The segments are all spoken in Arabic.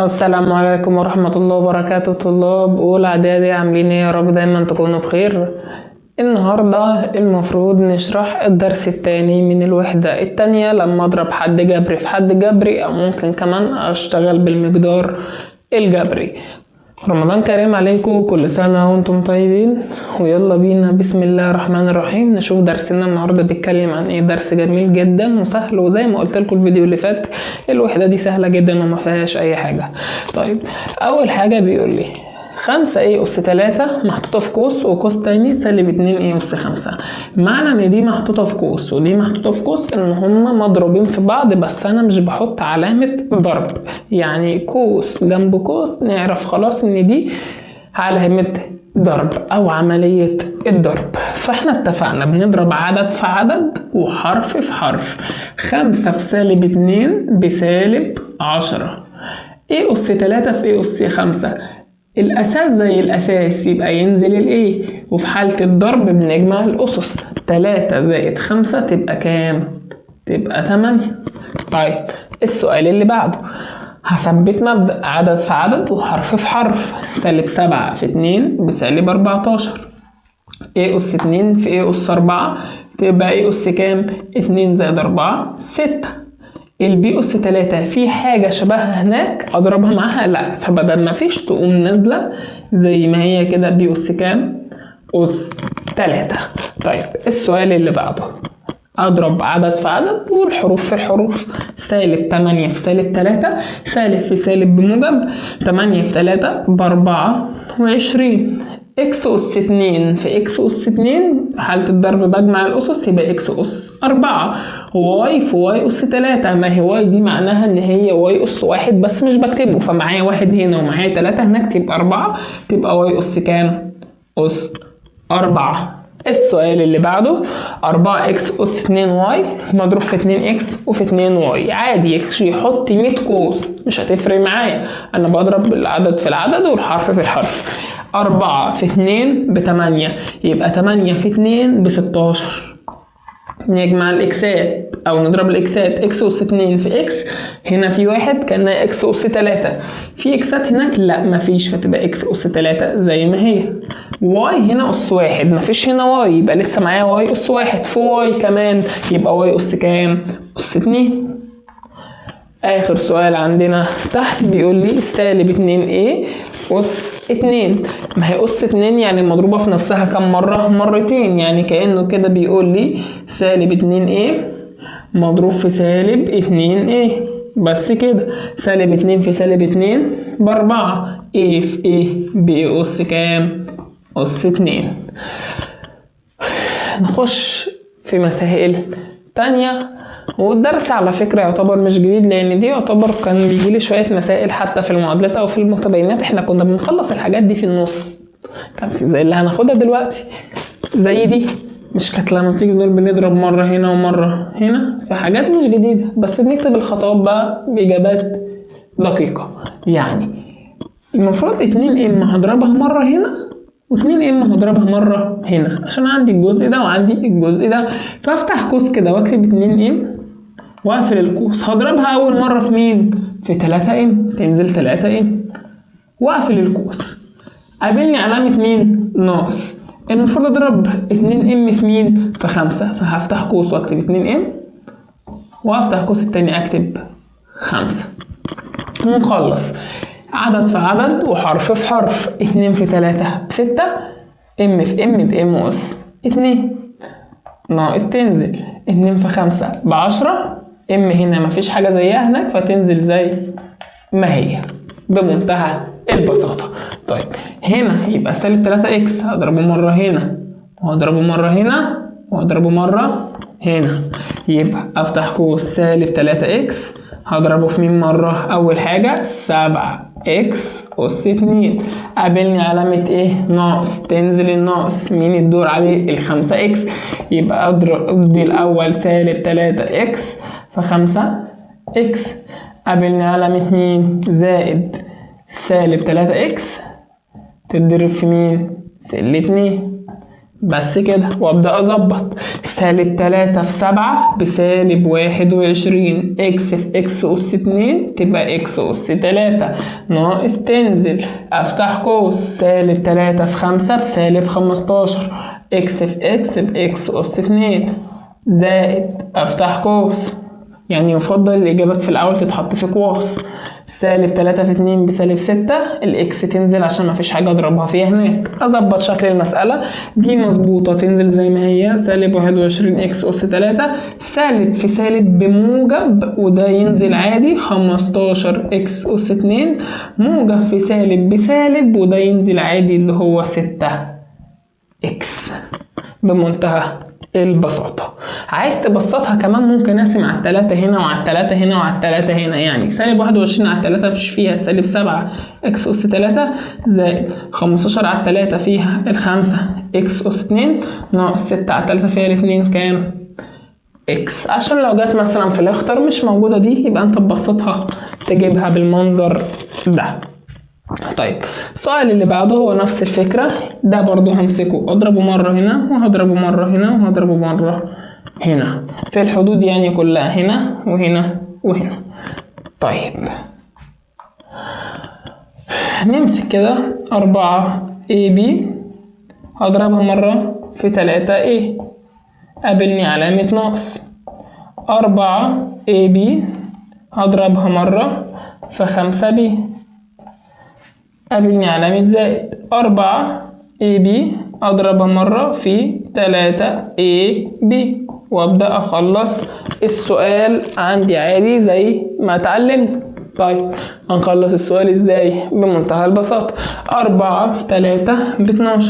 السلام عليكم ورحمة الله وبركاته. طلاب أولى إعدادي عاملين ايه؟ يا رب دايما تكونوا بخير. النهاردة المفروض نشرح الدرس التاني من الوحدة التانية لما أضرب حد جبري في حد جبري، أو ممكن كمان أشتغل بالمقدار الجبري. رمضان كريم عليكم، كل سنة وانتم طيبين. ويلا بينا بسم الله الرحمن الرحيم نشوف درسنا النهاردة بيتكلم عن ايه. درس جميل جدا وسهل، وزي ما قلت لكم الفيديو اللي فات الوحدة دي سهلة جدا وما فيهاش اي حاجة. طيب اول حاجة بيقول لي 5 أس 3 محطوطة في قوس، وقوس تاني -2 أس 5. معنى ان دي محطوطة في قوس ودي محطوطة في قوس ان هما مضروبين في بعض، بس انا مش بحط علامة ضرب. يعني قوس جنب قوس نعرف خلاص ان دي علامة ضرب او عملية الضرب. فاحنا اتفقنا بنضرب عدد في عدد وحرف في حرف. 5 في -2 ب-10. ايه أس 3 في ايه أس 5؟ الأساس زي الأساس يبقى ينزل الإيه، وفي حالة الضرب بنجمع الأسس. 3 زائد 5 تبقى كام؟ تبقى 8. طيب السؤال اللي بعده هثبت مبدأ عدد في عدد وحرف في حرف. -7 في 2 ب-14. إيه أس 2 في إيه أس 4 تبقى إيه أس كام؟ 2 زائد 4 6. البي أس 3 في حاجة شبهها هناك أضربها معاها؟ لأ، فبدل ما فيش تقوم نازلة زي ما هي كده. بي أس كام؟ أس 3. طيب السؤال اللي بعده أضرب عدد في عدد والحروف في الحروف. -8 في -3 سالب في سالب بموجب. 8 في 3 ب-24. إكس أس 2 في إكس أس 2 في حالة الضرب بجمع الأسس يبقى إكس أس 4. واي في واي أس 3، ما هي واي دي معناها إن هي واي أس 1 بس مش بكتبه، فمعايا 1 هنا ومعايا 3 هناك تبقى 4. تبقى واي أس كام؟ أس 4. السؤال اللي بعده 4 إكس أس 2 واي مضروب في 2 إكس وفي 2 واي. عادي يحط 100 قوس مش هتفرق معايا، أنا بضرب العدد في العدد والحرف في الحرف. 4 في 2 ب-8 يبقى 8 في 2 ب-16. نجمع الإكسات أو نضرب الإكسات. إكس أس 2 في إكس، هنا في 1 كأنها إكس أس 3. في إكسات هناك؟ لأ مفيش، فتبقى إكس أس 3 زي ما هي. واي هنا أس 1 مفيش هنا واي، يبقى لسه معايا واي أس 1. في واي كمان يبقى واي أس كام؟ أس 2. آخر سؤال عندنا تحت بيقول لي -2A أس 2. ما هي أس 2 يعني مضروبة في نفسها كم مرة؟ مرتين، يعني كأنه كده بيقول لي -2A مضروب في -2A بس كده. -2 في -2 ب-4. A في A ب أس كام؟ أس 2. نخش في مسائل تانية. والدرس على فكرة يعتبر مش جديد، لان دي يعتبر كان بيجيلي شوية مسائل حتى في المعادلات او في المتباينات. احنا كنا بنخلص الحاجات دي في النص، كان في زي اللي هناخدها دلوقتي زي دي. مش كانت لما تيجي نقول بنضرب مرة هنا ومرة هنا؟ في حاجات مش جديدة، بس بنكتب الخطوات بقى بإجابات دقيقة. يعني المفروض 2 هضربها مرة هنا و2 هضربها مرة هنا، عشان عندي الجزء ده وعندي الجزء ده. فافتح قوس كده واكتب 2 واقفل القوس. هضربها اول مرة في مين؟ في 3 تنزل 3 واقفل القوس. قابلني علامة مين؟ ناقص. المفروض اضرب 2 في مين؟ في 5. فهفتح قوس واكتب 2 وافتح قوس التاني اكتب 5 ونخلص. عدد في عدد وحرف في حرف. 2 في 3 ب-6. ام في ام بام أس 2 ناقص تنزل 2 في 5 ب-10. ام هنا مفيش حاجة زيها هناك فتنزل زي ما هي بمنتهى البساطة. طيب هنا يبقى -3 إكس هضربه مرة هنا وهضربه مرة هنا وهضربه مرة هنا. يبقى افتح قوس -3 إكس هضربه في مين مرة؟ أول حاجة 7 إكس أس 2. قابلني علامة إيه؟ ناقص. تنزل الناقص. مين الدور عليه؟ ال5 إكس. يبقى أضرب الأول -3 إكس في 5 إكس. قابلني علامة مين؟ زائد -3 إكس تتضرب في مين؟ في 2. بس كده، وابدأ اظبط. سالب 3 في 7 بسالب 21. اكس في اكس أس 2 تبقى اكس أس 3 ناقص تنزل افتح قوس. سالب 3 في 5 بسالب 15. اكس في اكس باكس أس 2 زائد افتح قوس. يعني يفضل الإجابات في الأول تتحط في قوس. سالب 3 في 2 بسالب 6. الإكس تنزل عشان مفيش حاجة أضربها فيها هناك. أظبط شكل المسألة دي مظبوطة، تنزل زي ما هي. سالب 21 إكس أس 3 سالب في سالب بموجب، وده ينزل عادي. 15 إكس أس 2 موجب في سالب بسالب، وده ينزل عادي اللي هو 6 إكس. بمنتهى البساطة. عايز تبسطها كمان ممكن اقسم على التلاتة هنا وعلى التلاتة هنا وعلى التلاتة هنا. يعني سالب 21 على التلاتة مش فيها سالب 7 اكس أس 3 زائد 15 على التلاتة فيها الخمسة اكس أس 2 ناقص 6 على التلاتة فيها الاتنين كام؟ اكس. عشان لو جت مثلا في الاختر مش موجودة دي يبقى انت تبسطها تجيبها بالمنظر ده. طيب السؤال اللي بعده هو نفس الفكرة. ده برضو همسكه اضربه مرة هنا وهضربه مرة هنا وهضربه مرة هنا في الحدود يعني كلها هنا وهنا وهنا. طيب نمسك كده 4 AB هضربها مرة في 3A قابلني علامة ناقص. 4 AB هضربها مرة في 5B قابلني علامة زائد. 4 AB أضربها مرة في 3AB وأبدأ أخلص السؤال عندي عادي زي ما اتعلمت. طيب هنخلص السؤال ازاي؟ بمنتهى البساطة. 4 في 3 ب12.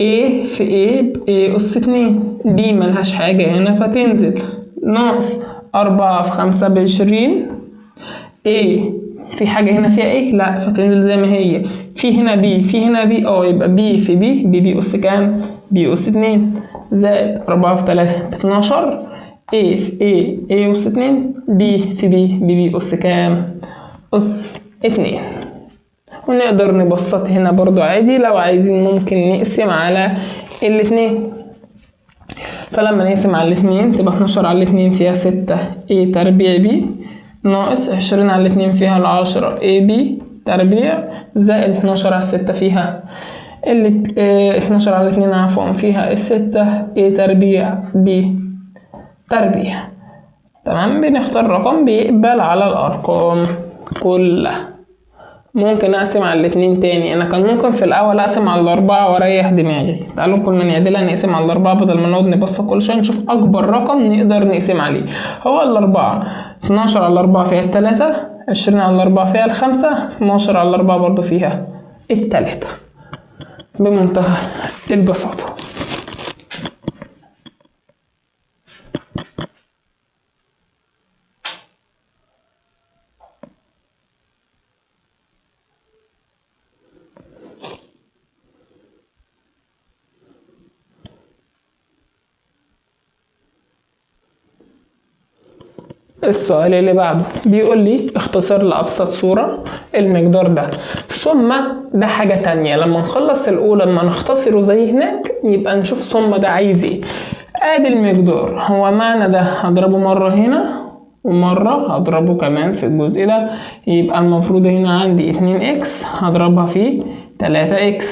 A في A ب A أس 2. B ملهاش حاجة هنا فتنزل ناقص 4 في 5 ب20. A في حاجة هنا فيها ايه؟ لا فتنزل زي ما هي. في هنا بي في هنا بي يبقى بي في بي بي أس كام؟ بي أس 2 زائد 4 في 3 ب 12. ايه في ايه أس 2 بي في بي أس كام؟ أس 2. ونقدر نبسط هنا برضو عادي. لو عايزين ممكن نقسم على الاتنين. فلما نقسم على الاتنين تبقى 12 على الاتنين فيها 6 A تربيع بي ناقص 20 على الاتنين فيها 10 AB تربيع زائد 12 على 6 فيها 12 على 2 عفوا فيها 6 A تربيع B تربيع. تمام. بنختار رقم بيقبل على الأرقام كلها. ممكن أقسم على الاتنين تاني. أنا كان ممكن في الأول أقسم على الأربعة وأريح دماغي. تعالوا كنا نعدلها نقسم على الأربعة بدل ما نقعد نبص كل شوية نشوف أكبر رقم نقدر نقسم عليه. هو الأربعة. 12 على 4 فيها 3. 20 على 4 فيها 5. 12 على 4 برضو فيها 3. بمنتهى البساطة. السؤال اللي بعده بيقول لي اختصر لأبسط صورة المقدار ده ثم ده حاجة تانية. لما نخلص الأولى لما نختصره زي هناك يبقى نشوف ثم ده عايز ايه. ادي المقدار. هو معنى ده هضربه مرة هنا ومرة هضربه كمان في الجزء ده. يبقى المفروض هنا عندي 2x هضربها في 3x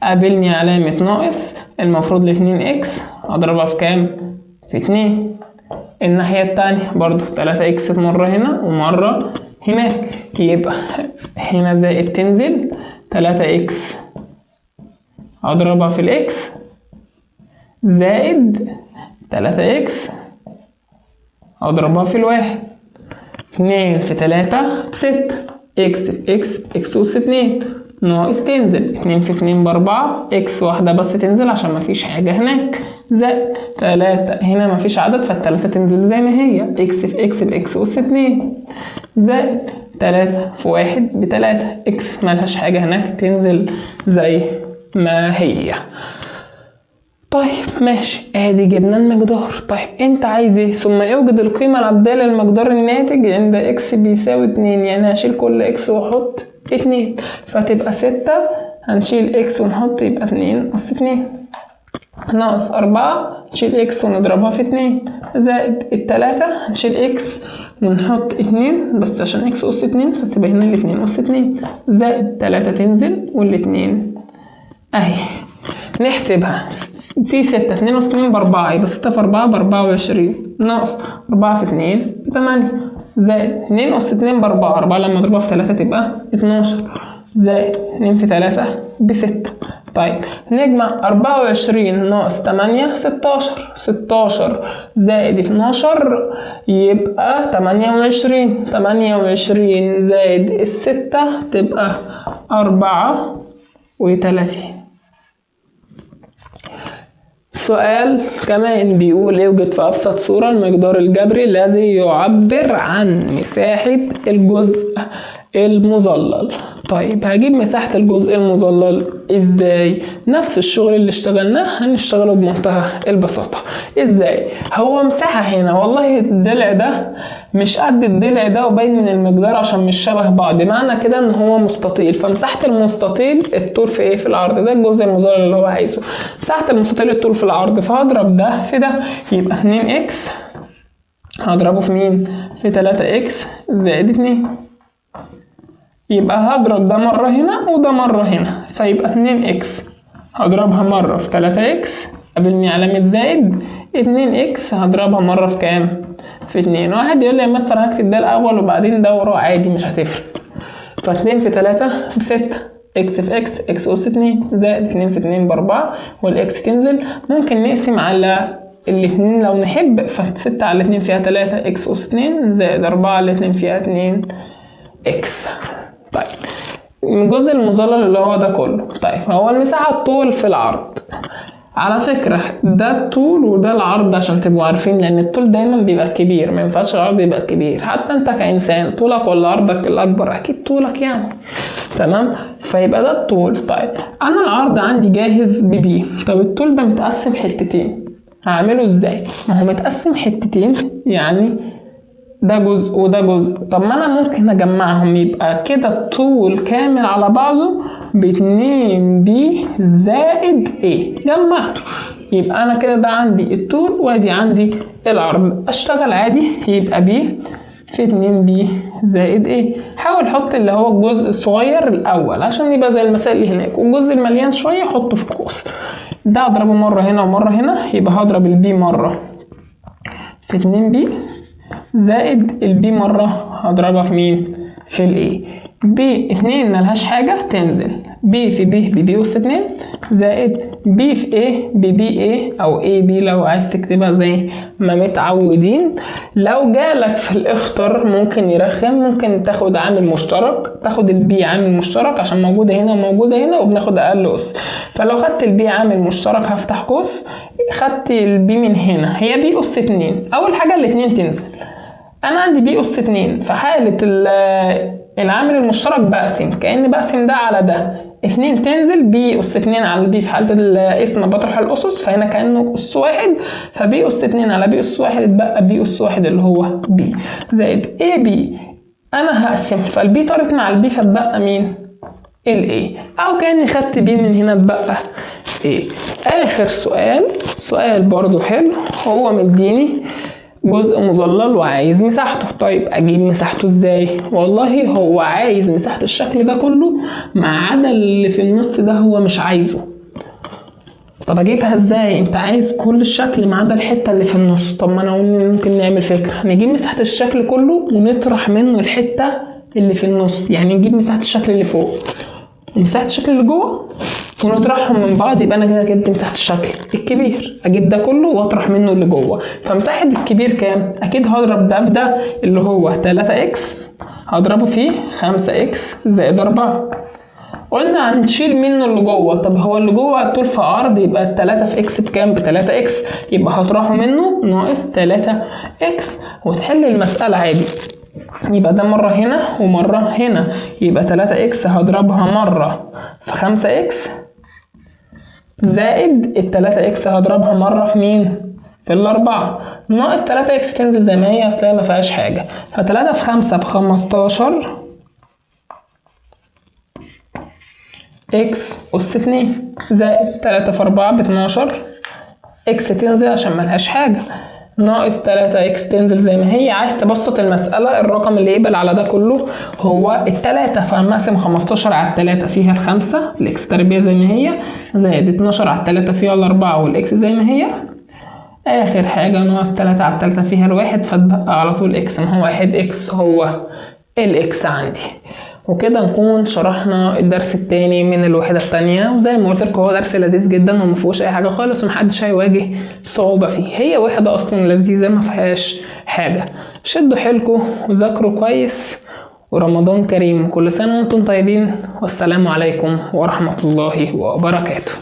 قابلني علامة ناقص. المفروض 2x هضربها في كام؟ في 2. الناحية التانية برضو 3x مرة هنا ومرة هناك. يبقى هنا زائد تنزل 3x هضربها في الإكس زائد 3x هضربها في الواحد. 2 في 3 ب6. x في x أس 2 ناقص تنزل 2 في 2 ب4. x واحدة بس تنزل عشان مفيش حاجة هناك زائد 3 هنا مفيش عدد فالتلاتة تنزل زي ما هي. x في x بx أس 2 زائد 3 في 1 ب3. x ملهاش حاجة هناك تنزل زي ما هي. طيب ماشي ادي جبنا المقدار. طيب انت عايز ايه؟ ثم اوجد القيمة العددية للمقدار الناتج عند x بيساوي 2. يعني هشيل كل x واحط 2 فتبقى 6. هنشيل x ونحط يبقى 2 أس 2. ناقص 4 نشيل اكس ونضربها في 2 زائد التلاتة نشيل اكس ونحط 2 بس عشان اكس أس 2 فتبقى هنا الاتنين أس 2 زائد 3 تنزل والاتنين اهي. نحسبها سي 6 2 أس 2 ب4 يبقى 6 في 4 ب24 ناقص 4 في 2 ب8 زائد 2 أس 2 ب4 4 لما اضربها في 3 تبقى 12 زائد 2 في 3 ب6. طيب نجمع 24 ناقص 8 16 زائد 12 يبقى 28 زائد الستة تبقى 34. سؤال كمان بيقول يوجد في أبسط صورة المقدار الجبري الذي يعبر عن مساحة الجزء المظلل. طيب هجيب مساحة الجزء المظلل ازاي؟ نفس الشغل اللي اشتغلناه هنشتغله بمنتهى البساطة. ازاي؟ هو مساحة هنا والله الضلع ده مش قد الضلع ده وباين من المقدار عشان مش شبه بعض، معنى كده ان هو مستطيل، فمساحة المستطيل الطول في ايه؟ في العرض. ده الجزء المظلل اللي هو عايزه. مساحة المستطيل الطول في العرض، فهضرب ده في ده يبقى 2 اكس هضربه في مين؟ في 3 اكس زائد 2. يبقى هضرب ده مرة هنا وده مرة هنا فيبقى 2 اكس هضربها مرة في 3 اكس قابلني علامة زائد 2 اكس هضربها مرة في كام؟ في 2. واحد يقول لي يا مستر هكتب ده الأول وبعدين ده وراه عادي مش هتفرق. ف2 في 3 ب6 اكس في اكس اكس أس 2 زائد 2 في 2 ب4 والاكس تنزل. ممكن نقسم على الاتنين لو نحب، ف6 على 2 فيها 3 اكس أس 2 زائد 4 على 2 فيها 2 اكس. طيب الجزء المظلل اللي هو ده كله. طيب هو المساحة الطول في العرض، على فكرة ده الطول وده العرض عشان تبقوا عارفين، لان الطول دايما بيبقى كبير، ما ينفعش العرض يبقى كبير. حتى انت كإنسان طولك ولا عرضك الاكبر؟ اكيد طولك يعني، تمام؟ فيبقى ده الطول. طيب انا العرض عندي جاهز ببي، طب الطول ده متقسم حتتين، هعمله ازاي؟ ما هو متقسم حتتين يعني ده جزء وده جزء. طب ما انا ممكن اجمعهم يبقى كده الطول كامل على بعضه ب2 بي زائد ايه، جمعته يبقى انا كده ده عندي الطول وادي عندي العرض. اشتغل عادي يبقى بي في 2 بي زائد ايه. حاول حط اللي هو الجزء الصغير الاول عشان يبقى زي المثال اللي هناك، والجزء المليان شويه حطه في قوس. ده هضربه مره هنا ومره هنا يبقى هضرب البي مره في 2 بي زائد البي مرة هضربها في مين؟ في الايه. بي 2 ملهاش حاجة تنزل، بي في بي ببي أس 2 زائد بي في ايه ببي ايه او ايه بي لو عايز تكتبها زي ما متعودين. لو جالك في الاختر ممكن يرخم، ممكن تاخد عامل مشترك، تاخد البي عامل مشترك عشان موجودة هنا وموجودة هنا وبناخد اقل أس. فلو خدت البي عامل مشترك هفتح قوس، خدت البي من هنا هي بي أس 2. اول حاجة الاتنين تنزل، انا عندي بي أس 2 في حالة العامل المشترك بقسم، كأن بقسم ده على ده، 2 تنزل بي أس 2 على بي في حالة القسمة بطرح الأسس، فهنا كأنه أس 1 فبي أس 2 على بي أس 1 اتبقى بي أس 1 اللي هو بي زائد اي بي. انا هقسم فالبي طارت مع البي فاتبقى مين؟ الاي، او كأني خدت بي من هنا اتبقى ايه. اخر سؤال برضو حلو، هو مديني جزء مظلل وعايز مساحته. طيب اجيب مساحته ازاي؟ والله هو عايز مساحة الشكل ده كله ما عدا اللي في النص ده هو مش عايزه. طب اجيبها ازاي؟ انت عايز كل الشكل ما عدا الحتة اللي في النص. طب ما انا ممكن نعمل فكرة، نجيب مساحة الشكل كله ونطرح منه الحتة اللي في النص، يعني نجيب مساحة الشكل اللي فوق ومساحة الشكل اللي جوه ونطرحهم من بعض، يبقى انا كده جبت مساحة الشكل الكبير. اجيب ده كله واطرح منه اللي جوه، فمساحة الكبير كام؟ اكيد هضرب ده في ده اللي هو 3 اكس هضربه فيه 5 اكس زائد 4. قلنا هنشيل منه اللي جوه، طب هو اللي جوه طول في عرض يبقى 3 في اكس بكام؟ ب 3 اكس، يبقى هطرحه منه ناقص 3 اكس وتحل المسألة عادي. يبقى ده مرة هنا ومرة هنا، يبقى 3 اكس هضربها مرة في 5 اكس زائد ال 3 اكس هضربها مرة في مين؟ في الأربعة ناقص 3 اكس تنزل زي ما هي اصلا ما فيهاش حاجة، ف3 في 5 ب15 اكس أس 2 زائد 3 في 4 ب12 اكس تنزل عشان ملهاش حاجة، ناقص 3 اكس تنزل زي ما هي. عايز تبسط المسألة، الرقم اللي يقبل على ده كله هو التلاتة، فهنقسم 15 على التلاتة فيها الخمسة، الاكس تربيع زي ما هي، زائد 12 على التلاتة فيها الأربعة والاكس زي ما هي، آخر حاجة ناقص 3 على التلاتة فيها الواحد، فتبقى على طول اكس، ما هو واحد اكس هو الاكس عندي. وكده نكون شرحنا الدرس التاني من الوحدة التانية، وزي ما قلت لكم هو درس لذيذ جدا ومفيهوش اي حاجة خالص ومحدش هيواجه صعوبة فيه، هي وحدة اصلا لذيذة ما فيهاش حاجة. شدوا حيلكم وذاكروا كويس، ورمضان كريم، كل سنة وانتم طيبين، والسلام عليكم ورحمة الله وبركاته.